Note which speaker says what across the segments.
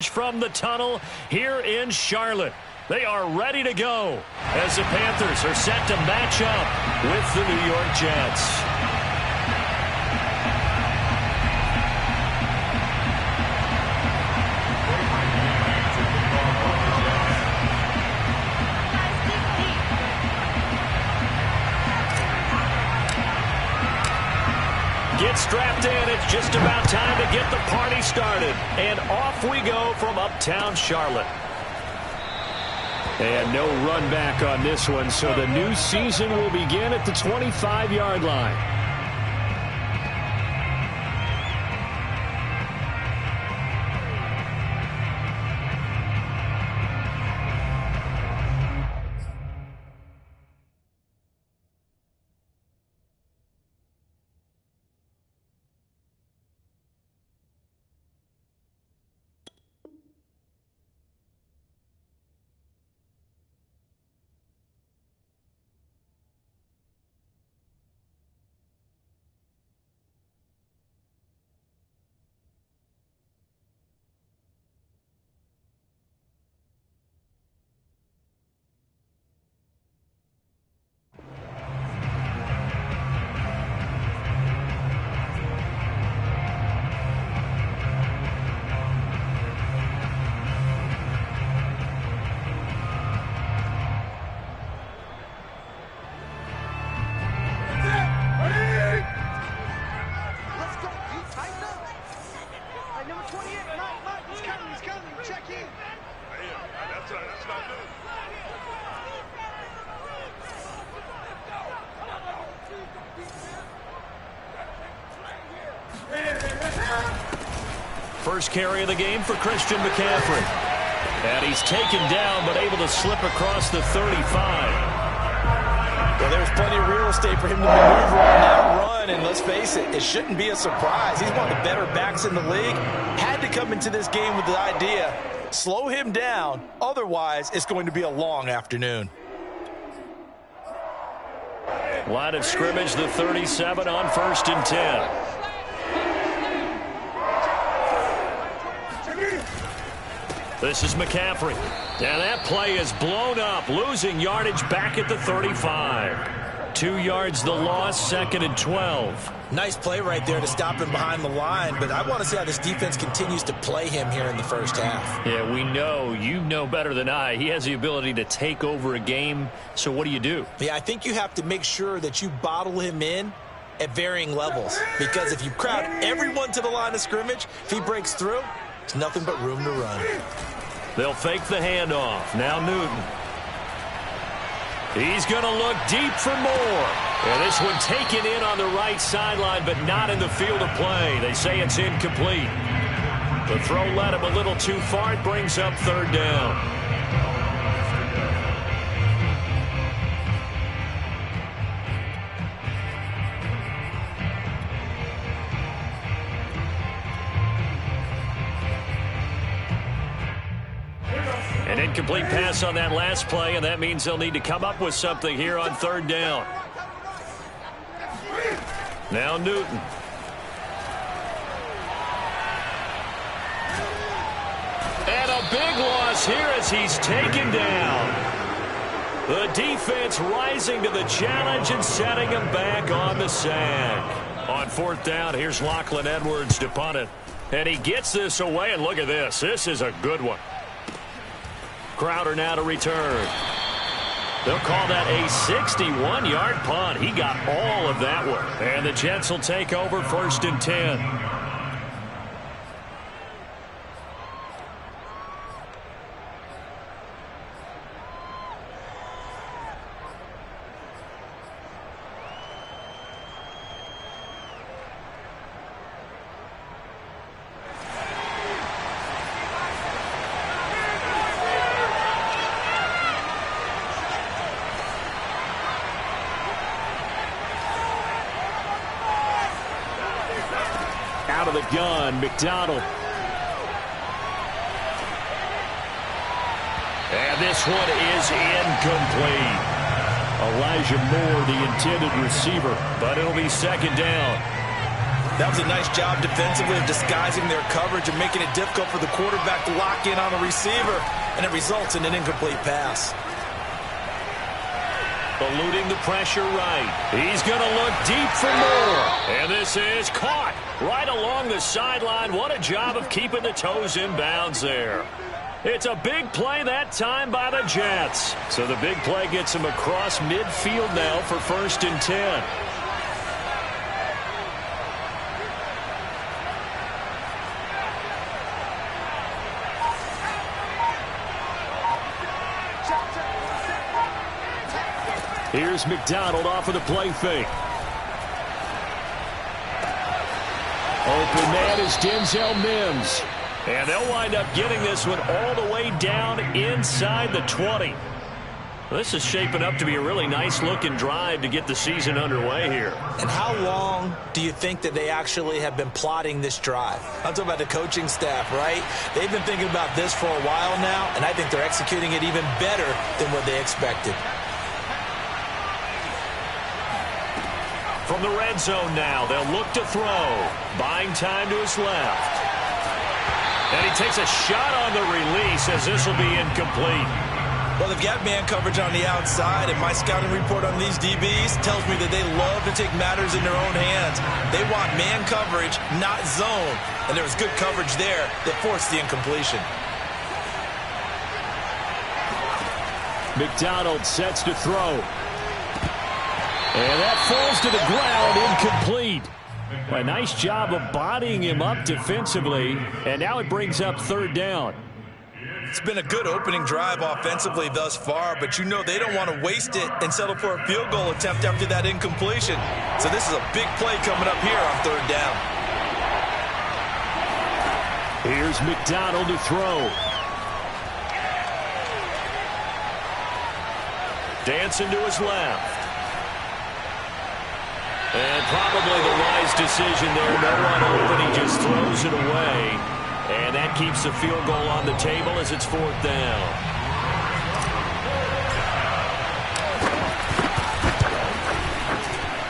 Speaker 1: From the tunnel here in Charlotte. They are ready to go as the Panthers are set to match up with the New York Jets. Get strapped in. It's just about time to get the party started. And off we go from uptown Charlotte. And no run back on this one, so the new season will begin at the 25-yard line. First carry of the game for Christian McCaffrey. And he's taken down, but able to slip across the 35.
Speaker 2: Well, there's plenty of real estate for him to maneuver on that run, and let's face it, it shouldn't be a surprise. He's one of the better backs in the league. Had to come into this game with the idea, slow him down, otherwise it's going to be a long afternoon.
Speaker 1: Line of scrimmage, the 37 on 1st and 10. This is McCaffrey. And that play is blown up, losing yardage back at the 35. 2 yards the loss, 2nd and 12.
Speaker 2: Nice play right there to stop him behind the line, but I want to see how this defense continues to play him here in the first half.
Speaker 1: Yeah, we know. You know better than I. He has the ability to take over a game, so what do?
Speaker 2: Yeah, I think you have to make sure that you bottle him in at varying levels, because if you crowd everyone to the line of scrimmage, if he breaks through, it's nothing but room to run.
Speaker 1: They'll fake the handoff. Now Newton. He's going to look deep for more. And this one taken in on the right sideline, but not in the field of play. They say it's incomplete. The throw led him a little too far. It brings up 3rd down. An incomplete pass on that last play, and that means they'll need to come up with something here on 3rd down. Now Newton. And a big loss here as he's taken down. The defense rising to the challenge and setting him back on the sack. On 4th down, here's Lachlan Edwards to punt it. And he gets this away, and look at this. This is a good one. Crowder now to return. They'll call that a 61-yard punt. He got all of that one. And the Jets will take over 1st and 10. Out of the gun, McDonald. And this one is incomplete. Elijah Moore, the intended receiver, but it'll be 2nd down.
Speaker 2: That was a nice job defensively of disguising their coverage and making it difficult for the quarterback to lock in on the receiver, and it results in an incomplete pass.
Speaker 1: Eluding the pressure right. He's going to look deep for more. And this is caught right along the sideline. What a job of keeping the toes in bounds there. It's a big play that time by the Jets. So the big play gets him across midfield now for 1st and 10. Here's McDonald off of the play fake. Open man is Denzel Mims. And they'll wind up getting this one all the way down inside the 20. This is shaping up to be a really nice-looking drive to get the season underway here.
Speaker 2: And how long do you think that they actually have been plotting this drive? I'm talking about the coaching staff, right? They've been thinking about this for a while now, and I think they're executing it even better than what they expected.
Speaker 1: From the red zone now, they'll look to throw. Buying time to his left. And he takes a shot on the release as this will be incomplete.
Speaker 2: Well, they've got man coverage on the outside, and my scouting report on these DBs tells me that they love to take matters in their own hands. They want man coverage, not zone. And there was good coverage there that forced the incompletion.
Speaker 1: McDonald sets to throw. And that falls to the ground, incomplete. A nice job of bodying him up defensively, and now it brings up 3rd down.
Speaker 2: It's been a good opening drive offensively thus far, but you know they don't want to waste it and settle for a field goal attempt after that incompletion. So this is a big play coming up here on 3rd down.
Speaker 1: Here's McDonald to throw. Dancing to his left. And probably the wise decision there. No one open. He just throws it away. And that keeps the field goal on the table as it's 4th down.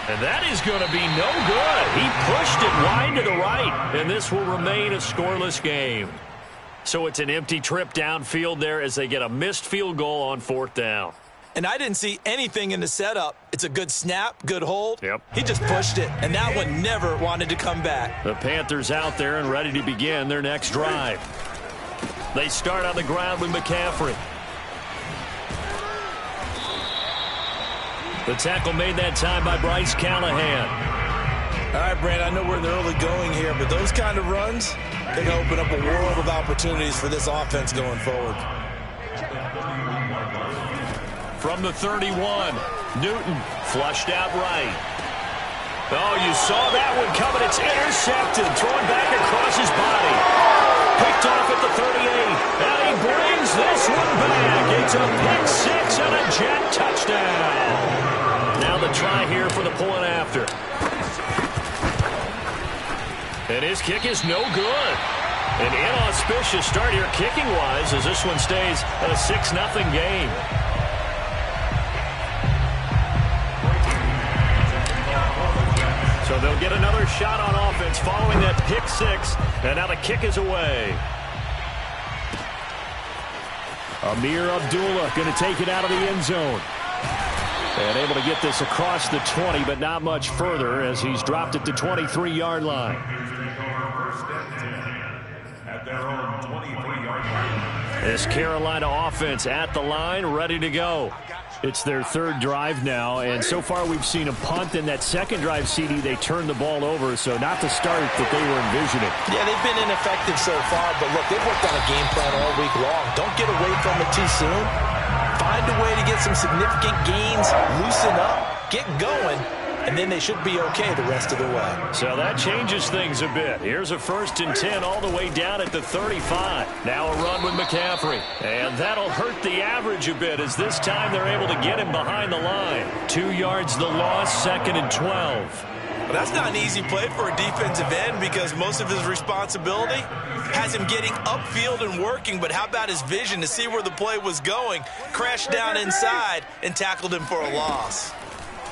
Speaker 1: And that is going to be no good. He pushed it wide to the right. And this will remain a scoreless game. So it's an empty trip downfield there as they get a missed field goal on 4th down.
Speaker 2: And I didn't see anything in the setup. It's a good snap, good hold.
Speaker 1: Yep.
Speaker 2: He just pushed it, and that one never wanted to come back.
Speaker 1: The Panthers out there and ready to begin their next drive. They start on the ground with McCaffrey. The tackle made that time by Bryce Callahan.
Speaker 2: All right, Brand, I know we're in the early going here, but those kind of runs, they can open up a world of opportunities for this offense going forward.
Speaker 1: From the 31, Newton flushed out right. Oh, you saw that one coming. It's intercepted, thrown back across his body. Picked off at the 38, and he brings this one back. It's a pick 6 and a Jet touchdown. Now the try here for the point after. And his kick is no good. An inauspicious start here kicking-wise as this one stays a 6-0 game. So they'll get another shot on offense following that pick 6, and now the kick is away. Amir Abdullah going to take it out of the end zone. And able to get this across the 20, but not much further as he's dropped it to 23-yard line.
Speaker 3: At their own 23-yard line.
Speaker 1: This Carolina offense at the line, ready to go. It's their 3rd drive now, and so far we've seen a punt. In that 2nd drive, CD, they turned the ball over, so not the start that they were envisioning.
Speaker 2: Yeah, they've been ineffective so far, but look, they've worked on a game plan all week long. Don't get away from it too soon. Find a way to get some significant gains, loosen up, get going, and then they should be okay the rest of the way.
Speaker 1: So that changes things a bit. Here's a 1st and 10 all the way down at the 35. Now a run with McCaffrey. And that'll hurt the average a bit as this time they're able to get him behind the line. 2 yards the loss, 2nd and 12.
Speaker 2: Well, that's not an easy play for a defensive end because most of his responsibility has him getting upfield and working, but how about his vision to see where the play was going? Crashed down inside and tackled him for a loss.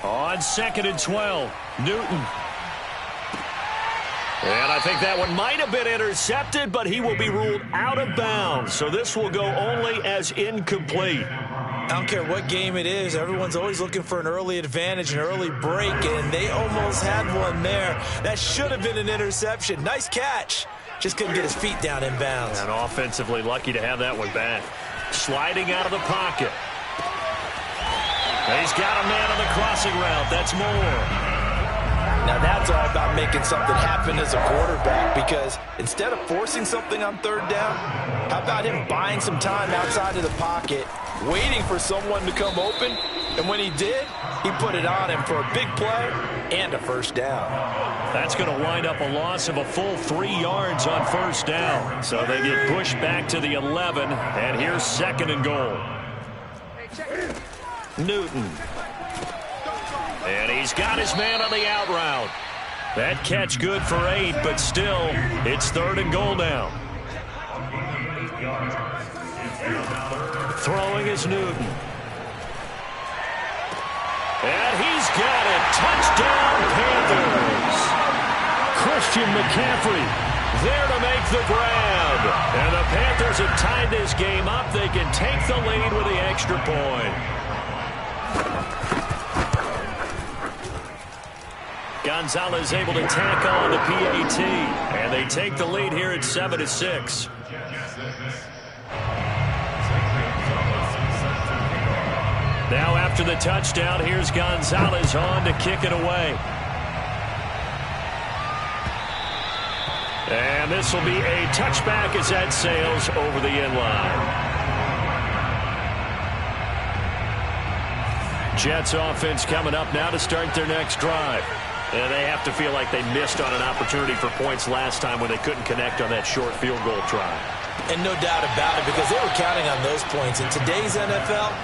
Speaker 1: On 2nd and 12, Newton. And I think that one might have been intercepted, but he will be ruled out of bounds. So this will go only as incomplete.
Speaker 2: I don't care what game it is. Everyone's always looking for an early advantage, an early break, and they almost had one there. That should have been an interception. Nice catch. Just couldn't get his feet down in bounds.
Speaker 1: And offensively lucky to have that one back. Sliding out of the pocket. He's got a man on the crossing route. That's Moore.
Speaker 2: Now that's all about making something happen as a quarterback, because instead of forcing something on third down, how about him buying some time outside of the pocket, waiting for someone to come open, and when he did, he put it on him for a big play and a first down.
Speaker 1: That's going to wind up a loss of a full 3 yards on first down. So they get pushed back to the 11, and here's 2nd and goal. Newton. And he's got his man on the out route. That catch good for 8, but still, it's 3rd and goal now. Throwing is Newton. And he's got it. Touchdown, Panthers. Christian McCaffrey there to make the grab. And the Panthers have tied this game up. They can take the lead with the extra point. Gonzalez able to tackle on the PAT. And they take the lead here at 7-6. Now after the touchdown, here's Gonzalez on to kick it away. And this will be a touchback as that sails over the end line. Jets offense coming up now to start their next drive. And they have to feel like they missed on an opportunity for points last time when they couldn't connect on that short field goal try.
Speaker 2: And no doubt about it, because they were counting on those points. In today's NFL,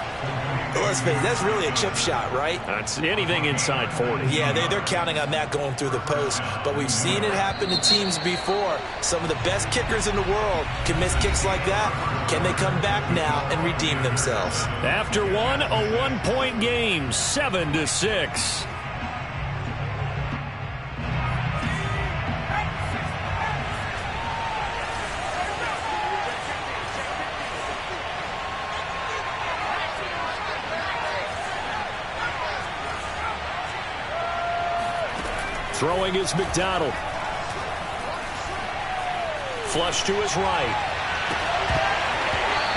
Speaker 2: let's face it, that's really a chip shot, right?
Speaker 1: That's anything inside 40.
Speaker 2: Yeah, they're counting on that going through the post. But we've seen it happen to teams before. Some of the best kickers in the world can miss kicks like that. Can they come back now and redeem themselves?
Speaker 1: After one, a one-point game, 7-6. Throwing is McDonald. Flush to his right.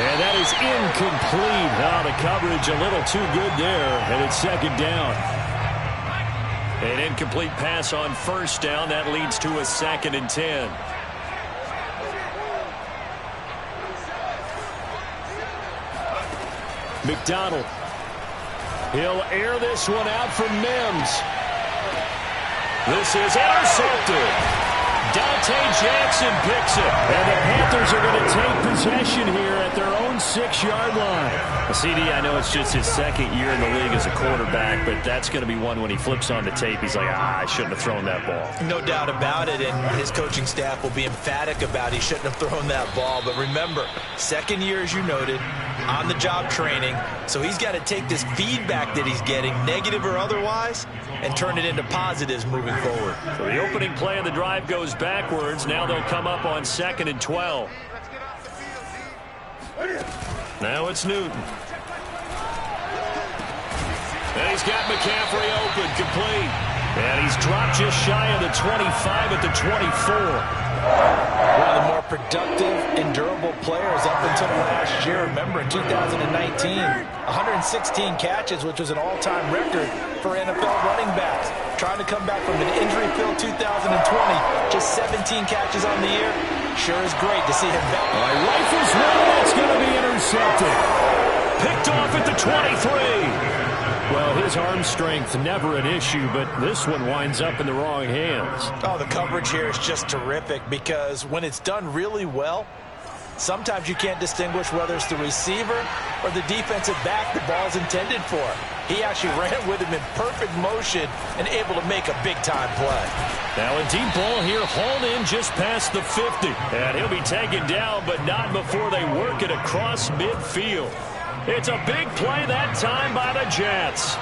Speaker 1: And that is incomplete. Oh, the coverage a little too good there, and it's 2nd down. An incomplete pass on first down. That leads to a 2nd and 10. McDonald. He'll air this one out for Mims. This is intercepted. Dante Jackson picks it. And the Panthers are going to take possession here at their own 6-yard line. CD, I know it's just his 2nd year in the league as a quarterback, but that's going to be one when he flips on the tape. He's like, I shouldn't have thrown that ball.
Speaker 2: No doubt about it, and his coaching staff will be emphatic about he shouldn't have thrown that ball. But remember, 2nd year, as you noted, on-the-job training. So he's got to take this feedback that he's getting, negative or otherwise, and turn it into positives moving forward.
Speaker 1: So the opening play of the drive goes backwards. Now they'll come up on 2nd and 12. Now it's Newton. And he's got McCaffrey open, complete. And he's dropped just shy of the 25 at the 24.
Speaker 2: One of the more productive and durable players up until last year. Remember, in 2019, 116 catches, which was an all-time record for NFL running backs. Trying to come back from an injury-filled 2020, just 17 catches on the year. Sure is great to see him back.
Speaker 1: Rifles one, that's going to be intercepted. Picked off at the 23. Well, his arm strength never an issue, but this one winds up in the wrong hands.
Speaker 2: Oh, the coverage here is just terrific, because when it's done really well, sometimes you can't distinguish whether it's the receiver or the defensive back the ball's intended for. He actually ran with him in perfect motion and able to make a big-time play.
Speaker 1: Now a deep ball here, hauled in just past the 50. And he'll be taken down, but not before they work it across midfield. It's a big play that time by the Jets.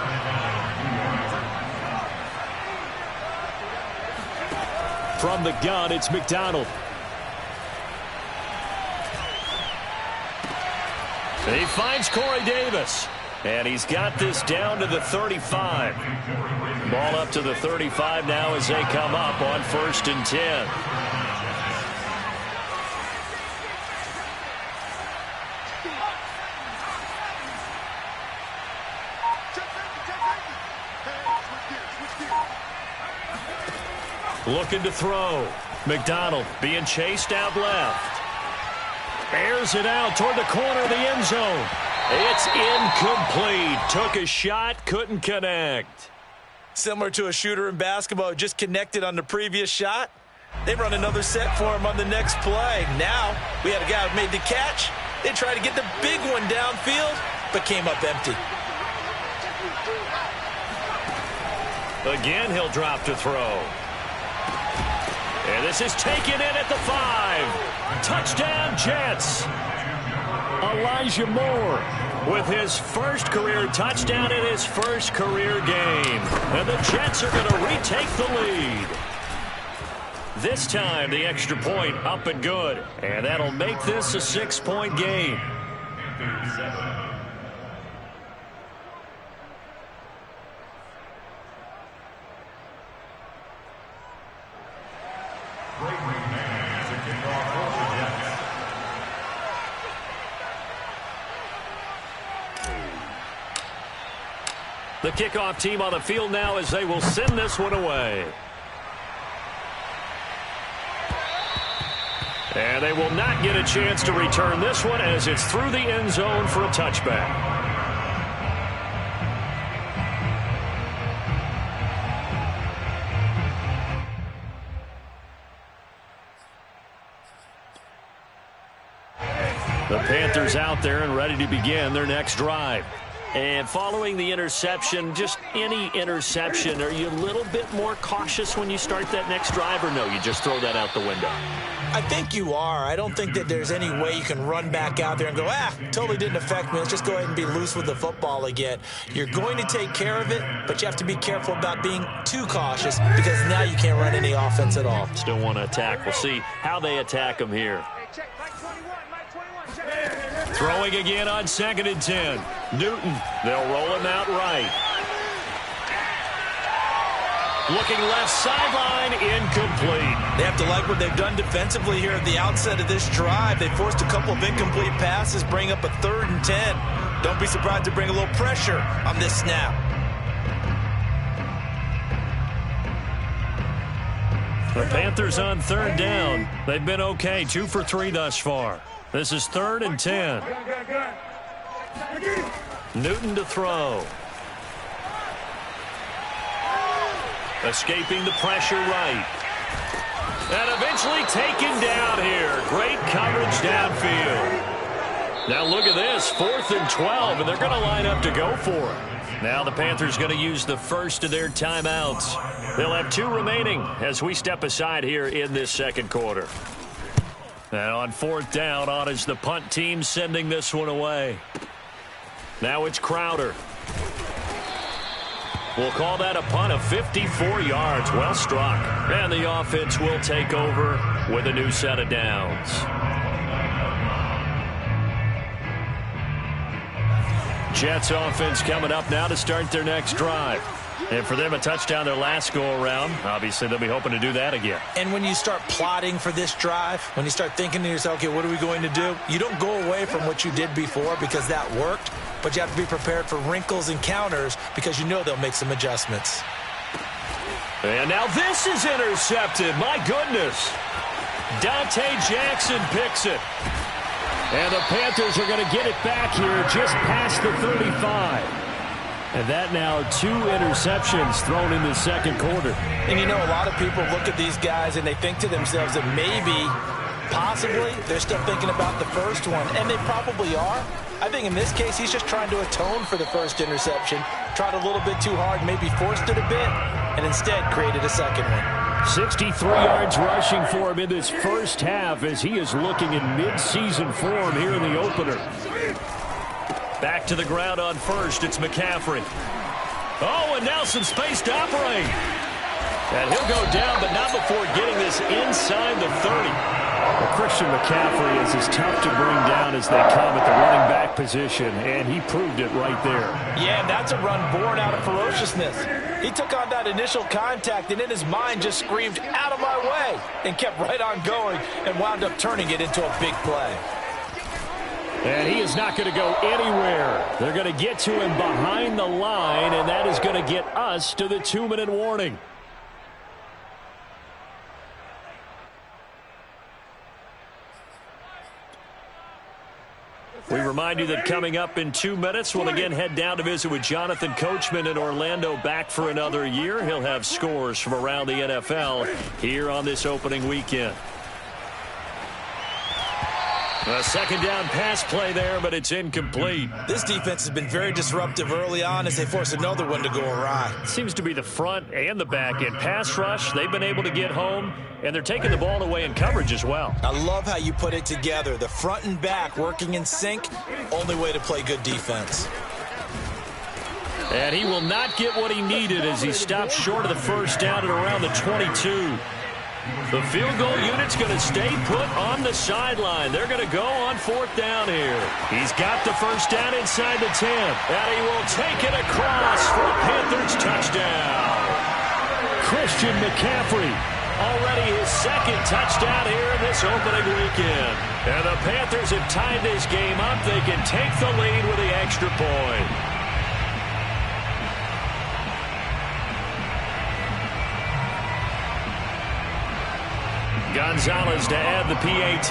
Speaker 1: From the gun, it's McDonald. He finds Corey Davis. And he's got this down to the 35. Ball up to the 35 now as they come up on 1st and 10. Looking to throw. McDonald being chased out left. Airs it out toward the corner of the end zone. It's incomplete. Took a shot, couldn't connect.
Speaker 2: Similar to a shooter in basketball, just connected on the previous shot. They run another set for him on the next play. Now, we had a guy who made the catch. They tried to get the big one downfield, but came up empty.
Speaker 1: Again, he'll drop to throw. And this is taken in at the 5. Touchdown, Jets. Elijah Moore with his first career touchdown in his first career game. And the Jets are going to retake the lead. This time, the extra point up and good. And that'll make this a 6-point game. The kickoff team on the field now as they will send this one away. And they will not get a chance to return this one as it's through the end zone for a touchback. The Panthers out there and ready to begin their next drive. And following the interception, just any interception, are you a little bit more cautious when you start that next drive, or no, you just throw that out the window?
Speaker 2: I think you are. I don't think that there's any way you can run back out there and go, totally didn't affect me. Let's just go ahead and be loose with the football again. You're going to take care of it, but you have to be careful about being too cautious because now you can't run any offense at all.
Speaker 1: Still want to attack. We'll see how they attack them here. Throwing again on 2nd and 10. Newton, they'll roll him out right. Looking left sideline, incomplete.
Speaker 2: They have to like what they've done defensively here at the outset of this drive. They forced a couple of incomplete passes, bring up a 3rd and 10. Don't be surprised to bring a little pressure on this snap.
Speaker 1: The Panthers on 3rd down. They've been okay, 2 for 3 thus far. This is 3rd and 10. Newton to throw. Escaping the pressure right. And eventually taken down here. Great coverage downfield. Now look at this, 4th and 12, and they're going to line up to go for it. Now the Panthers going to use the first of their timeouts. They'll have 2 remaining as we step aside here in this second quarter. And on 4th down, on is the punt team sending this one away. Now it's Crowder. We'll call that a punt of 54 yards. Well struck. And the offense will take over with a new set of downs. Jets offense coming up now to start their next drive. And for them, a touchdown their last go-around. Obviously, they'll be hoping to do that again.
Speaker 2: And when you start plotting for this drive, when you start thinking to yourself, okay, what are we going to do? You don't go away from what you did before because that worked, but you have to be prepared for wrinkles and counters because you know they'll make some adjustments.
Speaker 1: And now this is intercepted. My goodness. Dante Jackson picks it. And the Panthers are going to get it back here just past the 35. And that now 2 interceptions thrown in the second quarter.
Speaker 2: And you know, a lot of people look at these guys and they think to themselves that maybe, possibly, they're still thinking about the first one. And they probably are. I think in this case, he's just trying to atone for the first interception. Tried a little bit too hard, maybe forced it a bit, and instead created a second one.
Speaker 1: 63 yards rushing for him in this first half as he is looking in mid-season form here in the opener. Back to the ground on first. It's McCaffrey. Oh, and now some space to operate. And he'll go down, but not before getting this inside the 30.
Speaker 4: Well, Christian McCaffrey is as tough to bring down as they come at the running back position, and he proved it right there.
Speaker 2: Yeah, and that's a run born out of ferociousness. He took on that initial contact, and in his mind just screamed, "Out of my way," and kept right on going and wound up turning it into a big play.
Speaker 1: And he is not going to go anywhere. They're going to get to him behind the line, and that is going to get us to the 2-minute warning. We remind you that coming up in 2 minutes, we'll again head down to visit with Jonathan Coachman in Orlando, back for another year. He'll have scores from around the NFL here on this opening weekend. A second down pass play there, but it's incomplete.
Speaker 2: This defense has been very disruptive early on as they force another one to go awry.
Speaker 1: Seems to be the front and the back end. Pass rush, they've been able to get home, and they're taking the ball away in coverage as well.
Speaker 2: I love how you put it together. The front and back working in sync, only way to play good defense.
Speaker 1: And he will not get what he needed as he stops short of the first down at around the 22. The field goal unit's going to stay put on the sideline. They're going to go on 4th down here. He's got the first down inside the 10. And he will take it across for a Panthers touchdown. Christian McCaffrey, already his second touchdown here in this opening weekend. And the Panthers have tied this game up. They can take the lead with the extra point. Gonzalez to add the PAT.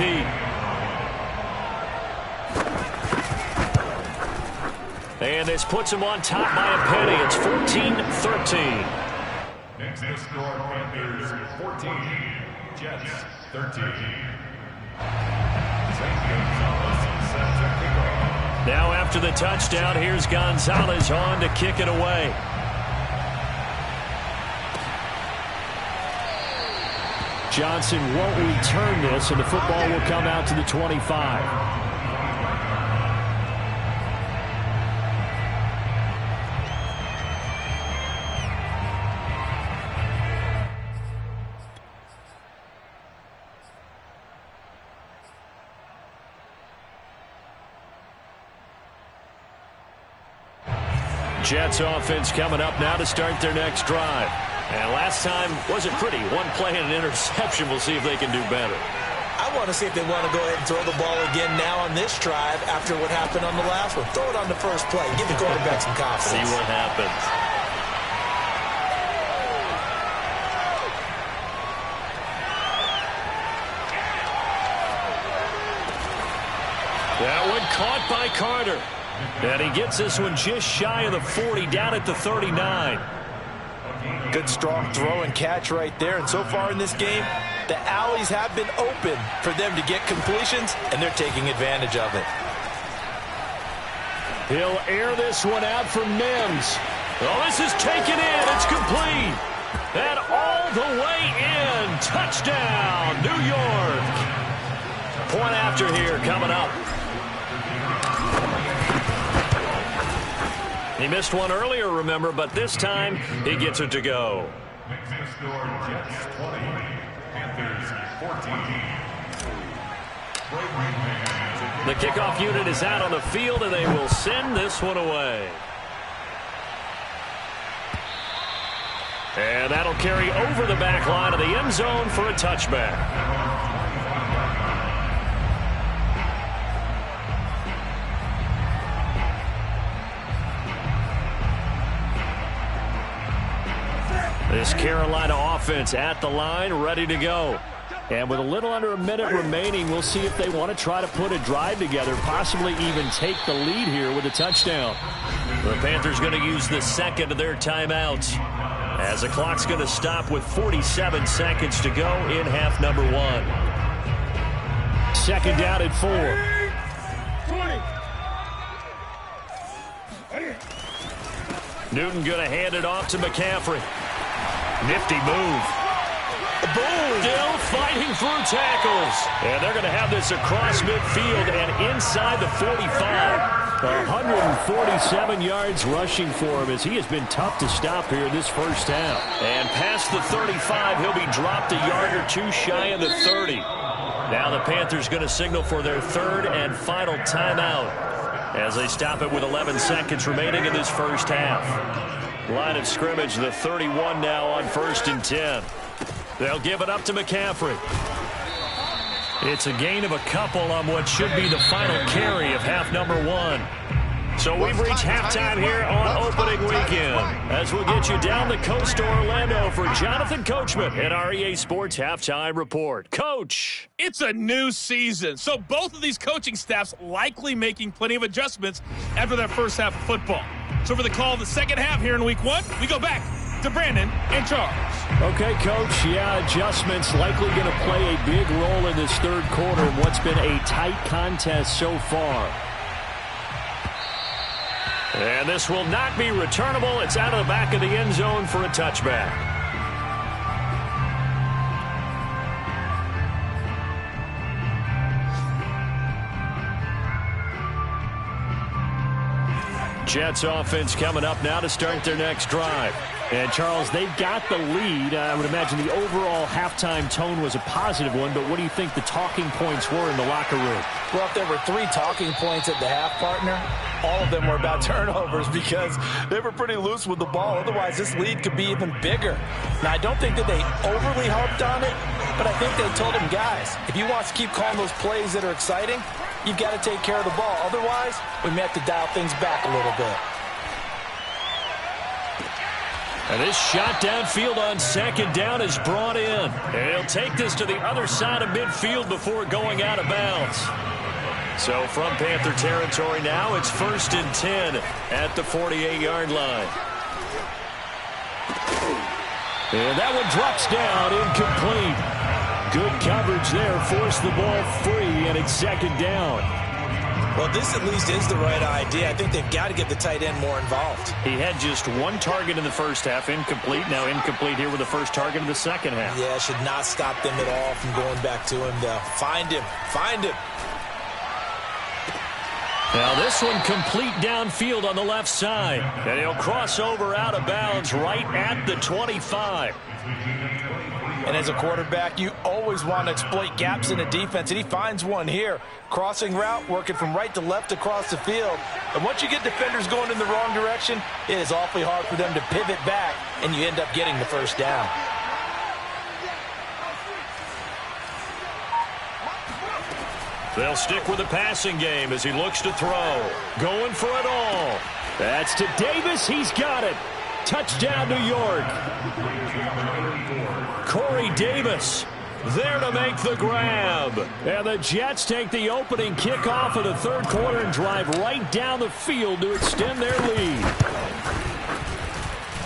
Speaker 1: And this puts him on top by a penny. It's 14-13.
Speaker 3: Next to score, Panthers 14, Jets 13.
Speaker 1: Now after the touchdown, here's Gonzalez on to kick it away. Johnson won't return this, and the football will come out to the 25. Jets offense coming up now to start their next drive. And last time wasn't pretty. One play and an interception. We'll see if they can do better.
Speaker 2: I want to see if they want to go ahead and throw the ball again now on this drive after what happened on the last one. Throw it on the first play. Give the quarterback some confidence.
Speaker 1: See what happens. That one caught by Carter. And he gets this one just shy of the 40, down at the 39.
Speaker 2: Good strong throw and catch right there. And so far in this game, the alleys have been open for them to get completions, and they're taking advantage of it.
Speaker 1: He'll air this one out for Mims. Oh, this is taken in. It's complete. And all the way in. Touchdown, New York. Point after here coming up. He missed one earlier, remember, but this time he gets it to go.
Speaker 3: Next to score, Jets 20, Panthers 14.
Speaker 1: The kickoff unit is out on the field, and they will send this one away. And that'll carry over the back line of the end zone for a touchback. This Carolina offense at the line, ready to go. And with a little under a minute remaining, we'll see if they want to try to put a drive together, possibly even take the lead here with a touchdown. The Panthers going to use the second of their timeouts, as the clock's going to stop with 47 seconds to go in half number 1. Second down at 4. Newton going to hand it off to McCaffrey. Nifty move. Boom! Still fighting through tackles. And they're going to have this across midfield and inside the 45.
Speaker 4: 147 yards rushing for him as he has been tough to stop here in this first half.
Speaker 1: And past the 35, he'll be dropped a yard or two shy of the 30. Now the Panthers going to signal for their third and final timeout as they stop it with 11 seconds remaining in this first half. Line of scrimmage, the 31 now on 1st and 10. They'll give it up to McCaffrey. It's a gain of a couple on what should be the final carry of half number 1. So we've reached halftime here on opening weekend as we'll get you down the coast to Orlando for Jonathan Coachman at our EA Sports Halftime Report. Coach.
Speaker 5: It's a new season, so both of these coaching staffs likely making plenty of adjustments after their first half of football. So for the call of the second half here in week 1, we go back to Brandon and Charles.
Speaker 4: Okay, Coach. Yeah, adjustments likely going to play a big role in this third quarter in what's been a tight contest so far.
Speaker 1: And this will not be returnable. It's out of the back of the end zone for a touchback. Jets offense coming up now to start their next drive.
Speaker 4: And, Charles, they've got the lead. I would imagine the overall halftime tone was a positive one, but what do you think the talking points were in the locker room?
Speaker 2: Well, if there were 3 talking points at the half, partner, all of them were about turnovers because they were pretty loose with the ball. Otherwise, this lead could be even bigger. Now, I don't think that they overly harped on it, but I think they told them, guys, if you want to keep calling those plays that are exciting, you've got to take care of the ball. Otherwise, we may have to dial things back a little bit.
Speaker 1: And this shot downfield on second down is brought in. And he'll take this to the other side of midfield before going out of bounds. So from Panther territory now, it's 1st and 10 at the 48-yard line. And that one drops down, incomplete. Good coverage there, forced the ball free, and it's 2nd down.
Speaker 2: Well, this at least is the right idea. I think they've got to get the tight end more involved.
Speaker 1: He had just 1 target in the first half, incomplete. Now incomplete here with the first target in the second half.
Speaker 2: Yeah, should not stop them at all from going back to him, though. Find him. Find him.
Speaker 1: Now this one complete downfield on the left side. And he'll cross over out of bounds right at the 25.
Speaker 2: And as a quarterback, you always want to exploit gaps in the defense, and he finds one here. Crossing route, working from right to left across the field. And once you get defenders going in the wrong direction, it is awfully hard for them to pivot back, and you end up getting the first down.
Speaker 1: They'll stick with the passing game as he looks to throw. Going for it all. That's to Davis. He's got it. Touchdown, New York. Corey Davis there to make the grab. And the Jets take the opening kickoff of the third quarter and drive right down the field to extend their lead.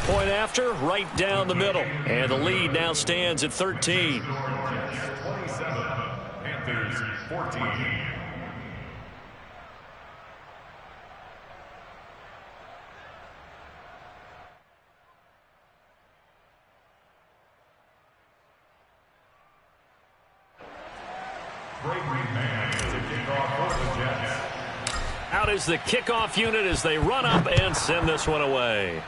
Speaker 1: Point after, right down the middle. And the lead now stands at 13.
Speaker 3: 27, Panthers 14.
Speaker 1: Out is the kickoff unit as they run up and send this one away.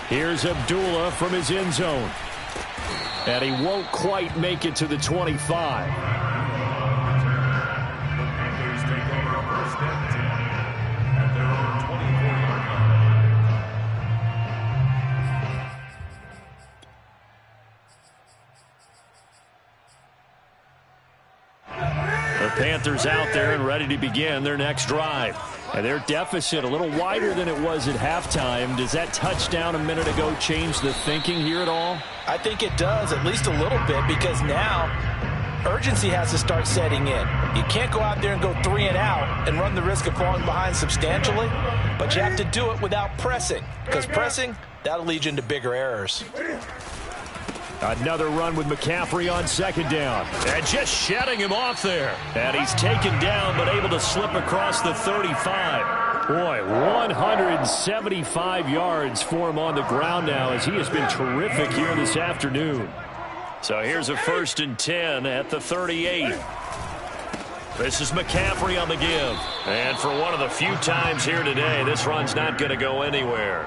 Speaker 1: Here's Abdullah from his end zone. And he won't quite make it to the 25. Panthers out there and ready to begin their next drive. And their deficit a little wider than it was at halftime. Does that touchdown a minute ago change the thinking here at all?
Speaker 2: I think it does, at least a little bit, because now urgency has to start setting in. You can't go out there and go 3 and out and run the risk of falling behind substantially, but you have to do it without pressing, because pressing, that'll lead you into bigger errors.
Speaker 1: Another run with McCaffrey on second down. And just shutting him off there. And he's taken down but able to slip across the 35. Boy, 175 yards for him on the ground now as he has been terrific here this afternoon. So here's a 1st and 10 at the 38. This is McCaffrey on the give. And for one of the few times here today, this run's not going to go anywhere.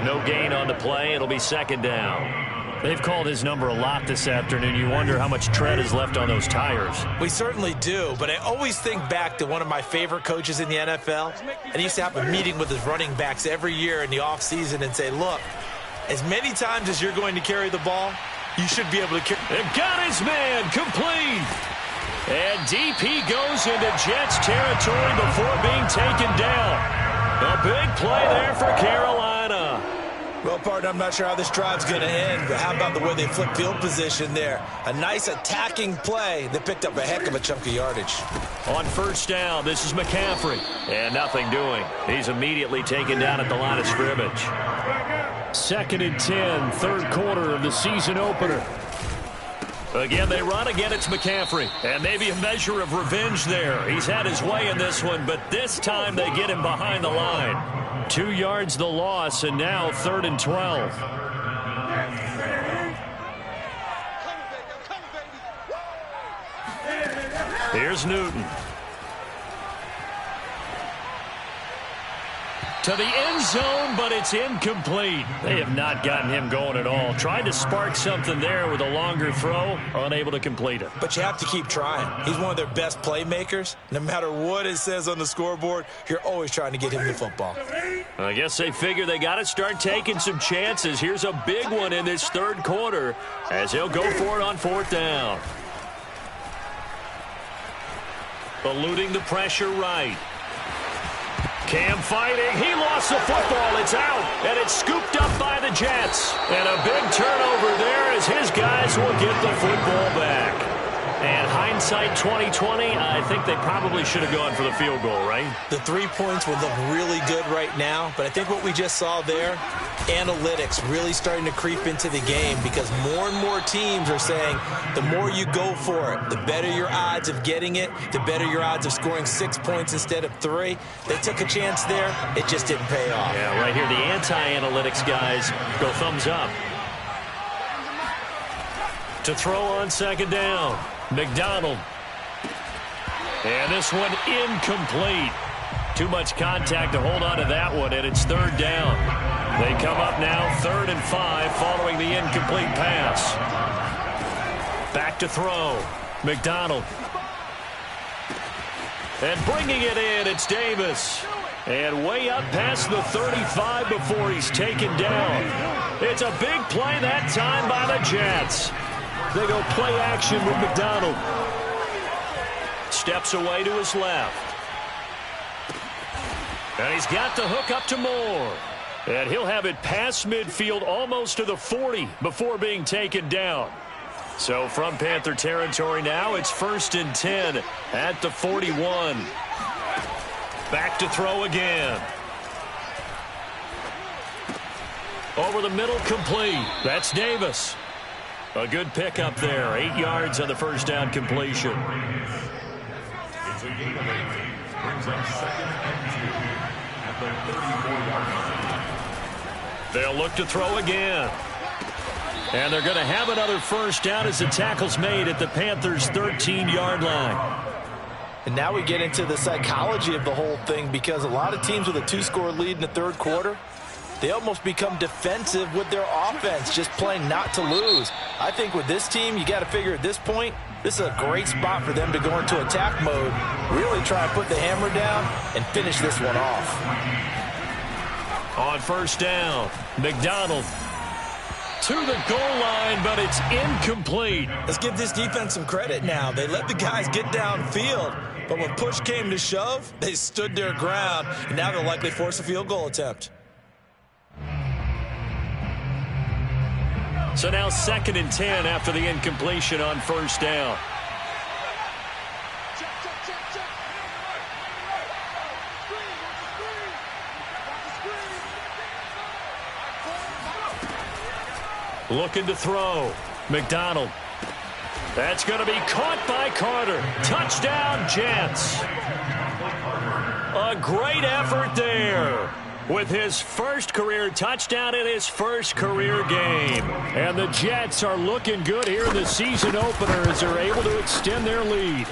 Speaker 1: No gain on the play. It'll be second down.
Speaker 4: They've called his number a lot this afternoon. You wonder how much tread is left on those tires.
Speaker 2: We certainly do, but I always think back to one of my favorite coaches in the NFL. And he used to have a meeting with his running backs every year in the offseason and say, look, as many times as you're going to carry the ball, you should be able to carry.
Speaker 1: And got his man complete. And DP goes into Jets territory before being taken down. A big play there for Carolina.
Speaker 2: Well, partner, I'm not sure how this drive's going to end, but how about the way they flip field position there? A nice attacking play that picked up a heck of a chunk of yardage.
Speaker 1: On first down, this is McCaffrey. And nothing doing. He's immediately taken down at the line of scrimmage.
Speaker 4: 2nd and 10, third quarter of the season opener.
Speaker 1: Again, they run. Again, it's McCaffrey. And maybe a measure of revenge there. He's had his way in this one, but this time they get him behind the line. 2 yards the loss, and now 3rd and 12. Here's Newton. To the end zone, but it's incomplete. They have not gotten him going at all. Tried to spark something there with a longer throw, unable to complete it.
Speaker 2: But you have to keep trying. He's one of their best playmakers. No matter what it says on the scoreboard, you're always trying to get him the football.
Speaker 1: I guess they figure they got to start taking some chances. Here's a big one in this third quarter as he'll go for it on 4th down. Eluding the pressure right. Cam fighting. He lost the football. It's out. And it's scooped up by the Jets. And a big turnover there as his guys will get the football back. And hindsight 2020, I think they probably should have gone for the field goal, right?
Speaker 2: The 3 points would look really good right now, but I think what we just saw there, analytics really starting to creep into the game because more and more teams are saying the more you go for it, the better your odds of getting it, the better your odds of scoring 6 points instead of 3. They took a chance there. It just didn't pay off.
Speaker 1: Yeah, right here, the anti-analytics guys go thumbs up. To throw on 2nd down. McDonald. And this one incomplete. Too much contact to hold on to that one, and it's 3rd down. They come up now 3rd and 5 following the incomplete pass. Back to throw. McDonald. And bringing it in, it's Davis. And way up past the 35 before he's taken down. It's a big play that time by the Jets. They go play action with McDonald. Steps away to his left. And he's got the hook up to Moore. And he'll have it past midfield almost to the 40 before being taken down. So from Panther territory now, it's 1st and 10 at the 41. Back to throw again. Over the middle, complete. That's Davis. A good pickup there. 8 yards on the first down completion.
Speaker 3: It's a gain of 8. Brings up 2nd and 2 at the 34-yard line.
Speaker 1: They'll look to throw again. And they're going to have another first down as the tackle's made at the Panthers' 13-yard line.
Speaker 2: And now we get into the psychology of the whole thing because a lot of teams with a 2-score lead in the third quarter, they almost become defensive with their offense, just playing not to lose. I think with this team, you got to figure at this point, this is a great spot for them to go into attack mode, really try and put the hammer down and finish this one off.
Speaker 1: On first down, McDonald to the goal line, but it's incomplete.
Speaker 2: Let's give this defense some credit now. They let the guys get downfield, but when push came to shove, they stood their ground, and now they'll likely force a field goal attempt.
Speaker 1: So now 2nd and 10 after the incompletion on first down. Looking to throw. McDonald. That's going to be caught by Carter. Touchdown, Jets. A great effort there with his first career touchdown in his first career game. And the Jets are looking good here in the season opener as they're able to extend their lead.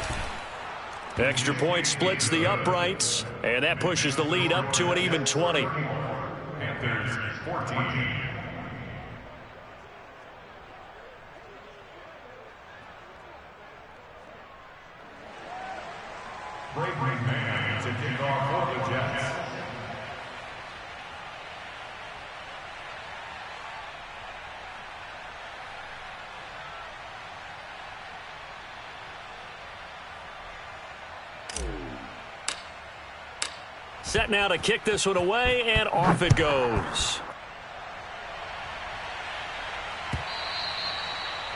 Speaker 1: Extra point splits the uprights, and that pushes the lead up to an even 20.
Speaker 3: Panthers 14. Breaking man to kick off for the Jets.
Speaker 1: Set now to kick this one away, and off it goes.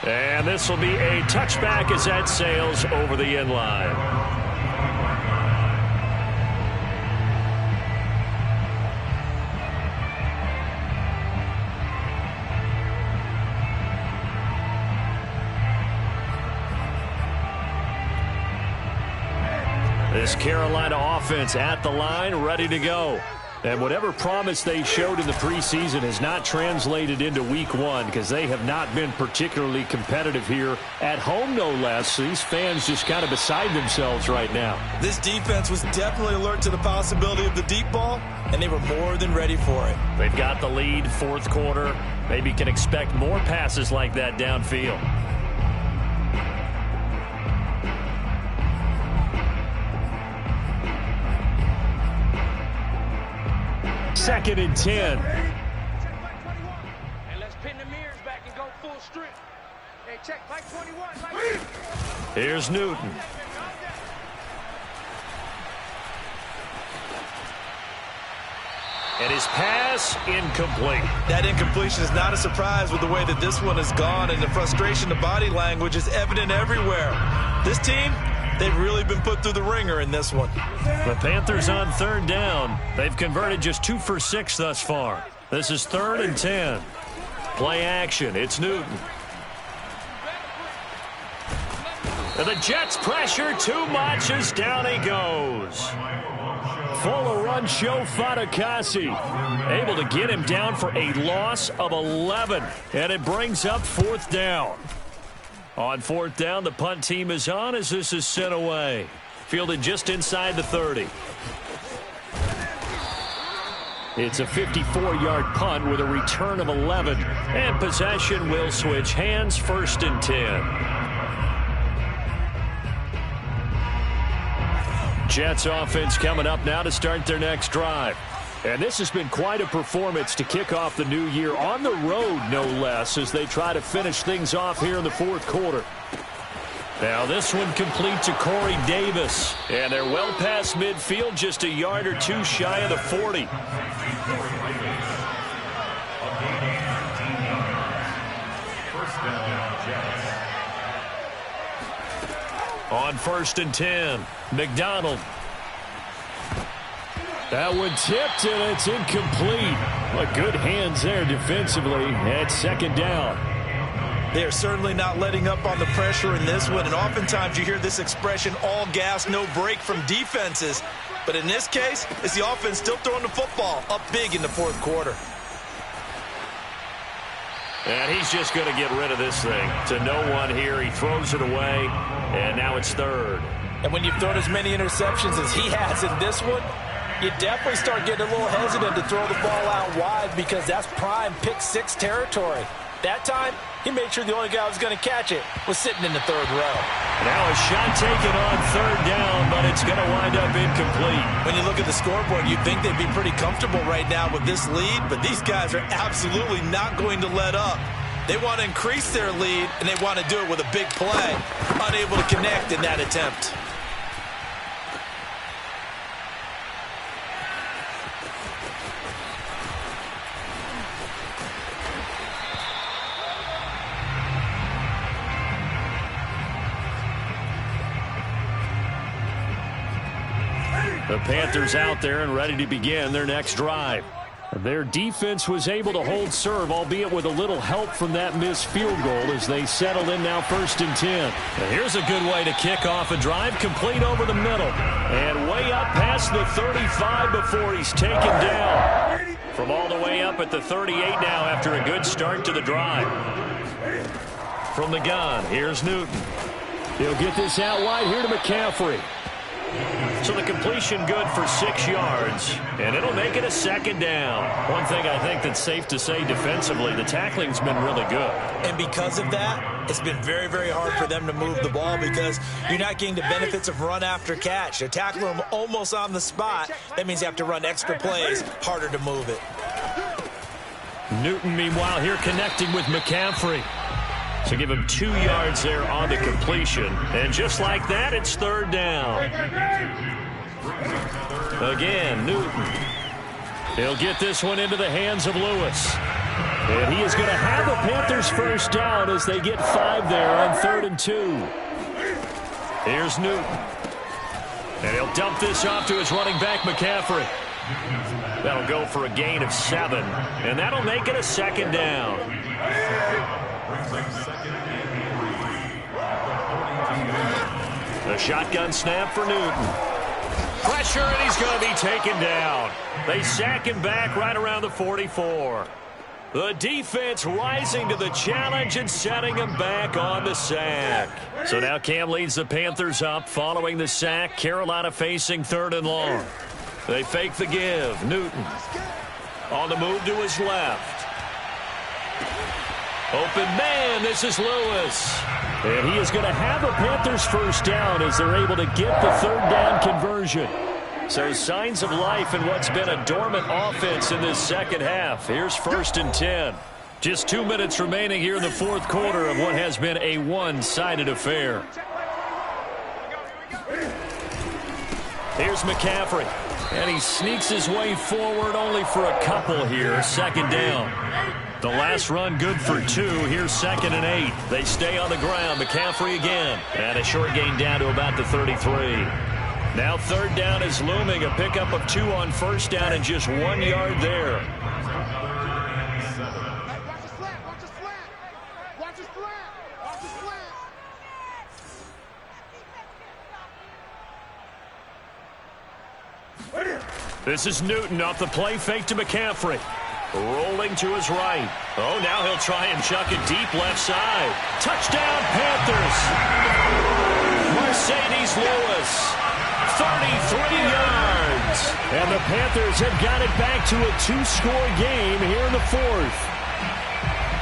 Speaker 1: And this will be a touchback as that sails over the end line. This Carolina offense at the line, ready to go. And whatever promise they showed in the preseason has not translated into week one because they have not been particularly competitive here at home, no less. These fans just kind of beside themselves right now.
Speaker 2: This defense was definitely alert to the possibility of the deep ball, and they were more than ready for it.
Speaker 1: They've got the lead, fourth quarter. Maybe can expect more passes like that downfield. Second and 10.
Speaker 6: And let's pin the mirrors back and go full strip. Hey, check Mike 21. Mike.
Speaker 1: Here's Newton. And his pass incomplete.
Speaker 2: That incompletion is not a surprise with the way that this one has gone, and the frustration, the body language is evident everywhere. This team, they've really been put through the ringer in this one.
Speaker 1: The Panthers on third down. They've converted just 2 for 6 thus far. This is 3rd and 10. Play action. It's Newton. And the Jets pressure too much as down he goes. Full run show Fatukasi. Able to get him down for a loss of 11. And it brings up 4th down. On 4th down, the punt team is on as this is sent away. Fielded just inside the 30. It's a 54-yard punt with a return of 11. And possession will switch hands, 1st and 10. Jets offense coming up now to start their next drive. And this has been quite a performance to kick off the new year on the road, no less, as they try to finish things off here in the 4th quarter. Now this one complete to Corey Davis. And they're well past midfield, just a yard or two shy of the 40. On 1st and 10, McDonald. That one tipped, and it's incomplete. Well, good hands there defensively at 2nd down.
Speaker 2: They are certainly not letting up on the pressure in this one, and oftentimes you hear this expression, all gas, no break from defenses. But in this case, it's the offense still throwing the football up big in the 4th quarter.
Speaker 1: And he's just going to get rid of this thing to no one here. He throws it away, and now it's 3rd.
Speaker 2: And when you've thrown as many interceptions as he has in this one, you definitely start getting a little hesitant to throw the ball out wide because that's prime pick 6 territory. That time, he made sure the only guy who was going to catch it was sitting in the 3rd row.
Speaker 1: Now a shot taken on 3rd down, but it's going to wind up incomplete.
Speaker 2: When you look at the scoreboard, you'd think they'd be pretty comfortable right now with this lead, but these guys are absolutely not going to let up. They want to increase their lead, and they want to do it with a big play. Unable to connect in that attempt.
Speaker 1: The Panthers out there and ready to begin their next drive. Their defense was able to hold serve, albeit with a little help from that missed field goal as they settle in now 1st and 10. And here's a good way to kick off a drive, complete over the middle. And way up past the 35 before he's taken down. From all the way up at the 38 now after a good start to the drive. From the gun, here's Newton. He'll get this out wide here to McCaffrey. So the completion good for 6 yards, and it'll make it a second down. One thing I think that's safe to say defensively, the tackling's been really good.
Speaker 2: And because of that, it's been very, very hard for them to move the ball because you're not getting the benefits of run after catch. They're tackling them almost on the spot. That means you have to run extra plays, harder to move it.
Speaker 1: Newton, meanwhile, here connecting with McCaffrey. So give him 2 yards there on the completion. And just like that, it's third down. Again, Newton. He'll get this one into the hands of Lewis. And he is going to have the Panthers first down as they get 5 there on 3rd and 2. Here's Newton. And he'll dump this off to his running back, McCaffrey. That'll go for a gain of 7. And that'll make it a second down. The shotgun snap for Newton. Pressure, and he's going to be taken down. They sack him back right around the 44. The defense rising to the challenge and setting him back on the sack. So now Cam leads the Panthers up following the sack. Carolina facing 3rd and long. They fake the give. Newton on the move to his left. Open man, this is Lewis. And he is going to have the Panthers first down as they're able to get the 3rd down conversion. So signs of life in what's been a dormant offense in this second half. Here's 1st and 10. Just 2 minutes remaining here in the 4th quarter of what has been a one-sided affair. Here's McCaffrey. And he sneaks his way forward only for a couple here. 2nd down. The last run good for 2. Here's 2nd and 8. They stay on the ground. McCaffrey again. And a short gain down to about the 33. Now 3rd down is looming. A pickup of 2 on 1st down and just 1 yard there. This is Newton off the play fake to McCaffrey. Rolling to his right. Oh, now he'll try and chuck it deep left side. Touchdown, Panthers. Mercedes Lewis, 33 yards. And the Panthers have got it back to a 2-score game here in the 4th.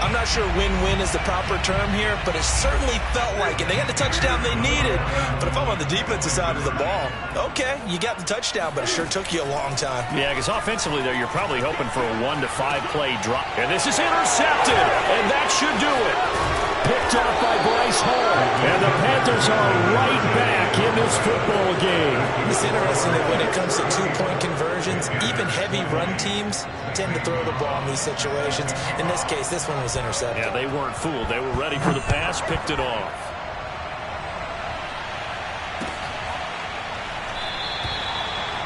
Speaker 2: I'm not sure win-win is the proper term here, but it certainly felt like it. They got the touchdown they needed. But if I'm on the defensive side of the ball, okay, you got the touchdown, but it sure took you a long time.
Speaker 1: Yeah, because offensively there, you're probably hoping for a 1 to 5 play drop. And this is intercepted, and that should do it. Picked off by Bryce Hall. And the Panthers are right back in this football game.
Speaker 2: It's interesting that when it comes to 2-point conversions, even heavy run teams tend to throw the ball in these situations. In this case, this one was intercepted.
Speaker 1: Yeah, they weren't fooled. They were ready for the pass, picked it off.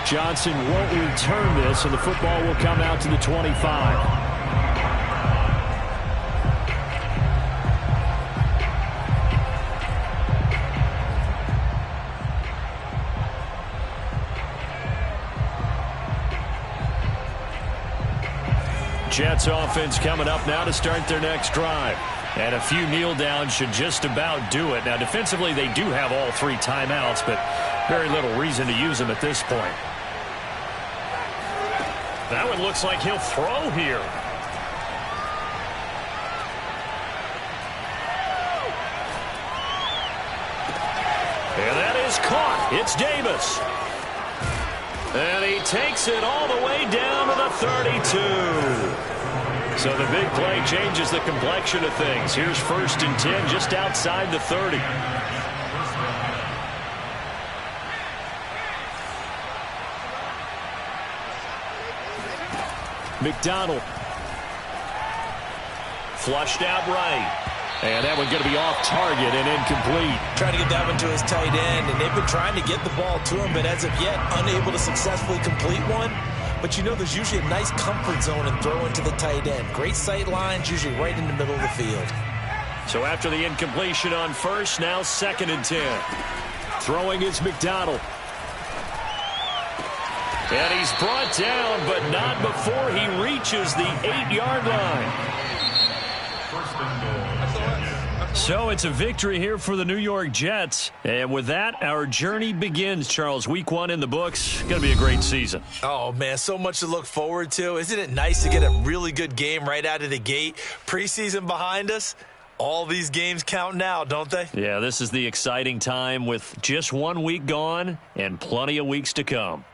Speaker 4: Johnson won't return this, and the football will come out to the 25.
Speaker 1: Jets offense coming up now to start their next drive. And a few kneel downs should just about do it. Now, defensively, they do have all 3 timeouts, but very little reason to use them at this point. That one looks like he'll throw here. And that is caught. It's Davis. And he takes it all the way down to the 32. So the big play changes the complexion of things. Here's 1st and 10 just outside the 30.
Speaker 4: McDonald.
Speaker 1: Flushed out right.
Speaker 4: And that one's going to be off target and incomplete.
Speaker 2: Trying to get that one to his tight end, and they've been trying to get the ball to him, but as of yet, unable to successfully complete one. But you know there's usually a nice comfort zone in throwing to the tight end. Great sight lines, usually right in the middle of the field.
Speaker 1: So after the incompletion on 1st, now 2nd and 10.
Speaker 4: Throwing is McDonald.
Speaker 1: And he's brought down, but not before he reaches the 8-yard line.
Speaker 3: First and goal.
Speaker 1: So it's a victory here for the New York Jets. And with that, our journey begins, Charles. Week 1 in the books. Going to be a great season.
Speaker 2: Oh, man, so much to look forward to. Isn't it nice to get a really good game right out of the gate? Preseason behind us. All these games count now, don't they?
Speaker 1: Yeah, this is the exciting time with just 1 week gone and plenty of weeks to come.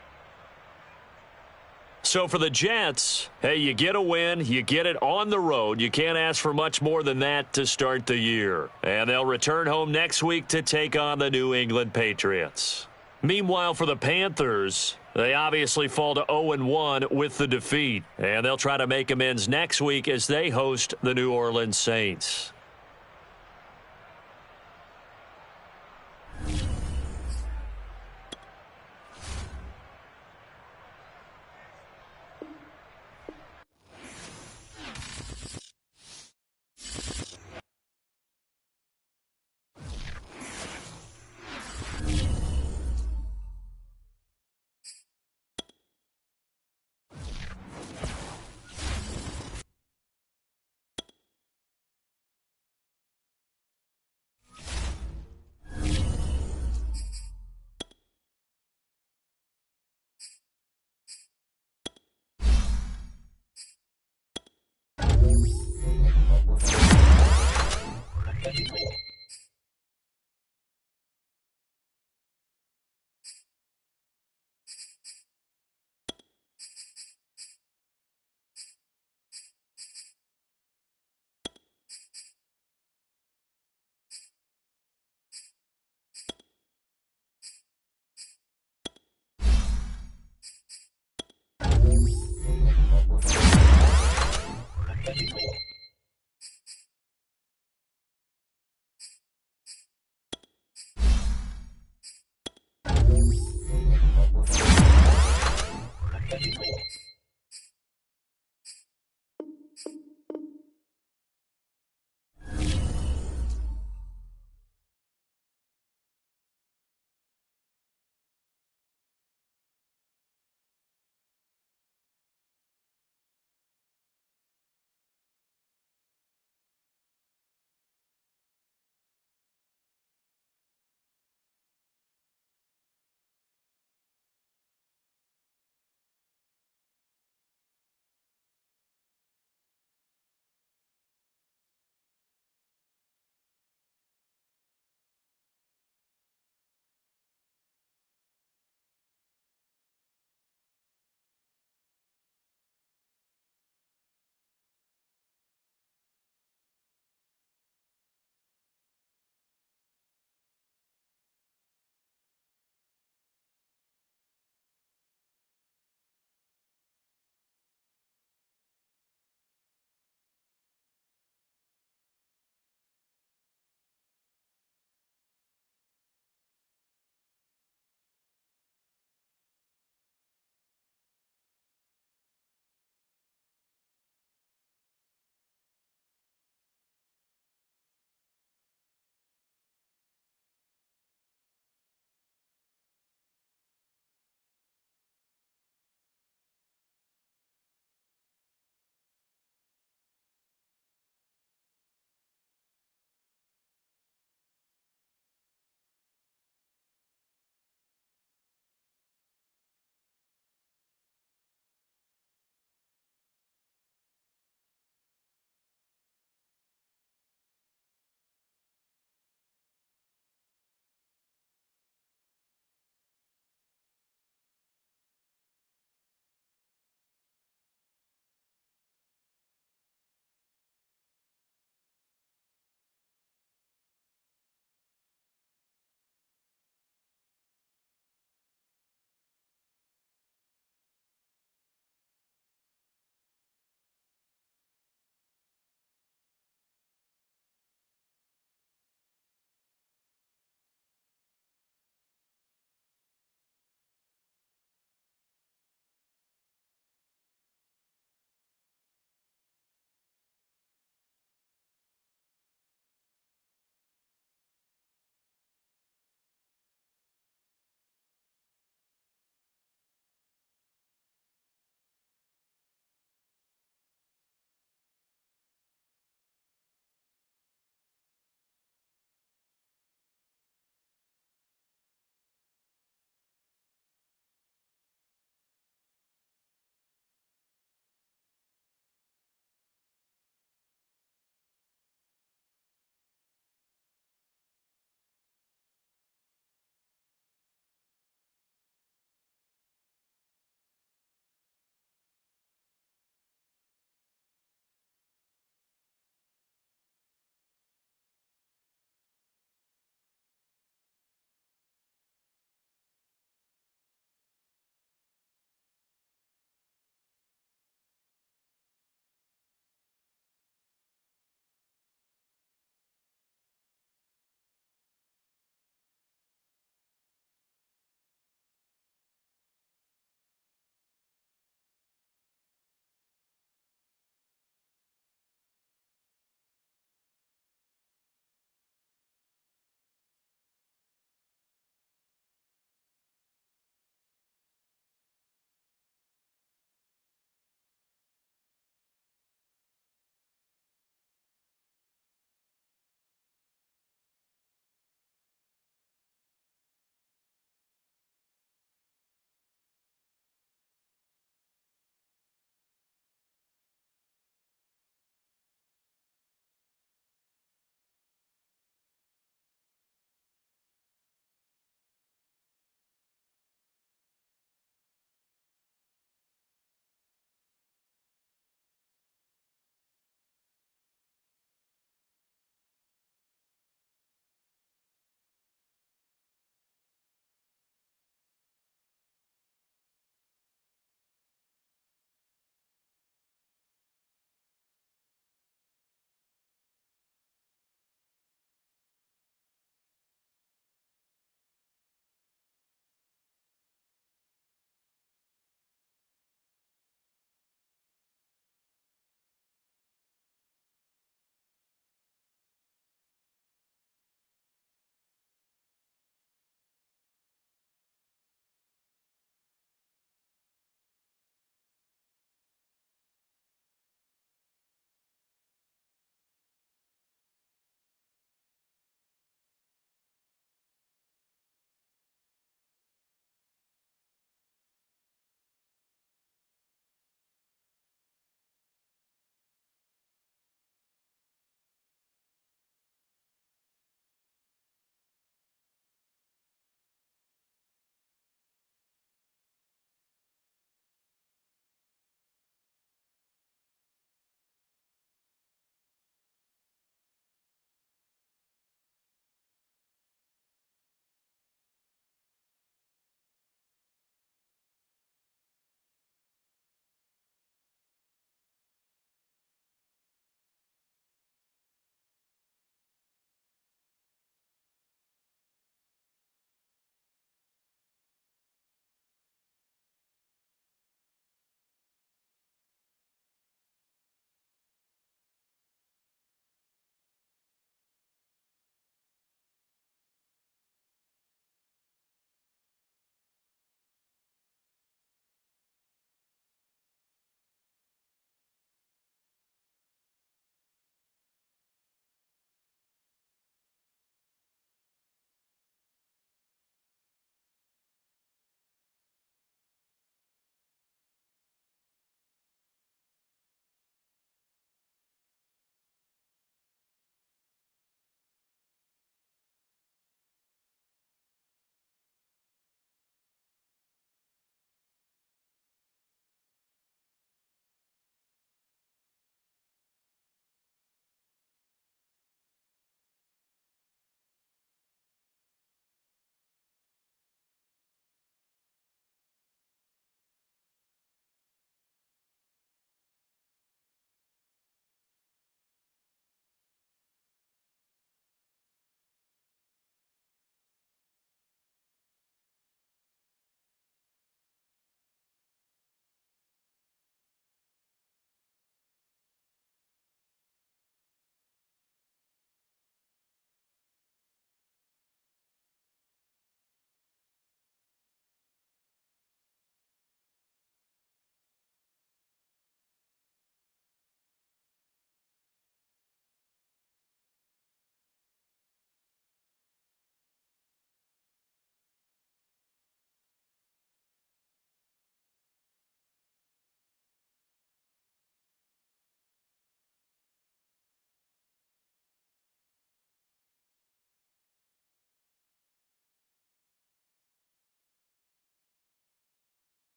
Speaker 1: So for the Jets, hey, you get a win, you get it on the road. You can't ask for much more than that to start the year. And they'll return home next week to take on the New England Patriots. Meanwhile, for the Panthers, they obviously fall to 0-1 with the defeat. And they'll try to make amends next week as they host the New Orleans Saints.